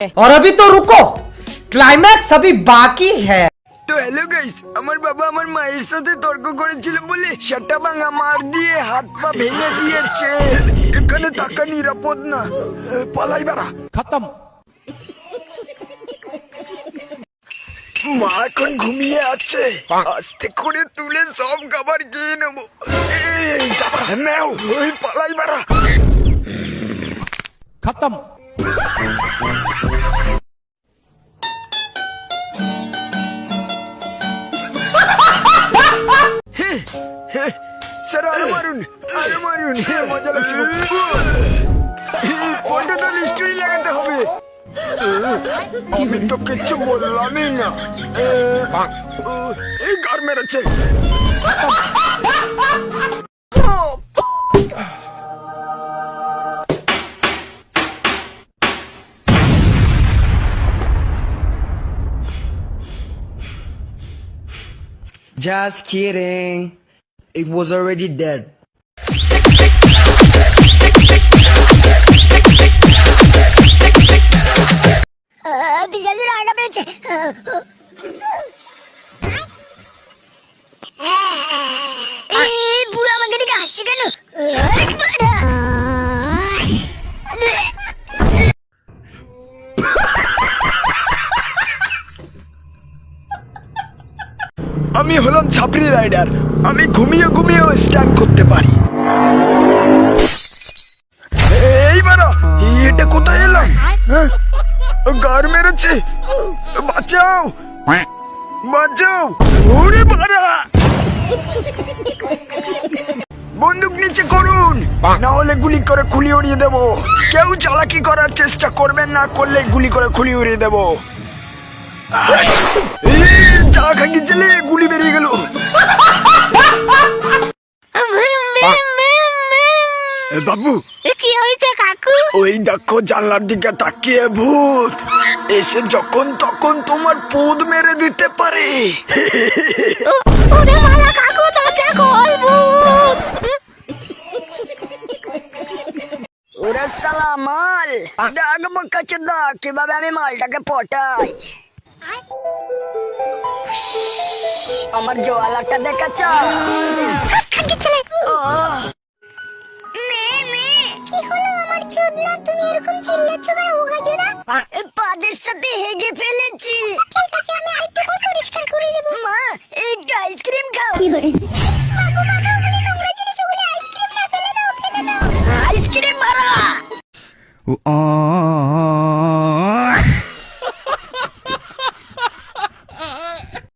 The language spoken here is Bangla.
और अभी तो रुको, क्लाइमैक्स अभी बाकी है। তো হ্যালো গাইস, আমার বাবা আমার মায়ের সাথে তর্ক করেছিল বলে সেটা ভাঙা মার দিয়ে হাত পা ভেঙে দিয়েছে। এখানে থাকা নিরাপদ না, পালাই বাড়া। खत्म। মা এখন ঘুমিয়ে আছে, আস্তে করে তুলে সব খাবার খেয়ে নেবো। এই যাবা নেও, ওই পালাই বাড়া। खत्म। স্যার আরো মারুন, আরো মারুন, মজা লাগছে। ফোনটা তো নিশ্চয়ই লাগাতে হবে। আমি তো কিচ্ছু বললামই না। এই গার মেরেছে। Just kidding. It was already dead. পিছাদের আটা পেয়েছে। এই বুড়ো আমাকে দিকে হাসছে কেন? আমি হলাম ছাপরি রাইডার, আমি ঘুমিয়ে ঘুমিয়েও স্ট্যান্ড করতে পারি। এইবার এটা কোথায় এলাম? হ্যাঁ, গার মেরেছে, বাঁচাও বাঁচাও। ওরে বাড়া, বন্দুক নিচে করুন, না হলে গুলি করে খুলি উড়িয়ে দেবো। কেউ চালাকি করার চেষ্টা করবেন না, করলে গুলি করে খুলি উড়িয়ে দেবো। চা খাকি চলে গুলি বেরিয়ে গেল। বাবু কি হয়েছে কাকু? ওই দেখো জানলার দিকে তাকিয়ে ভূত এসে যখন তখন তোমার পোদ মেরে দিতে পারে। ওরে বাবা কাকু, তাকে বলবো। ওরে সালা মাল, ডাক বকাচ্ছে না কিভাবে আমি মালটাকে পটাই। আমার জোয়ালাটা দেখাচ্ছ? পাদের সাথে হেগে ফেলেছি। ঠিক আছে, আমি আরেকটু পর পরিষ্কার করে দেব। মা, একটু আইসক্রিম খাও। কি করে? আইসক্রিম মারা।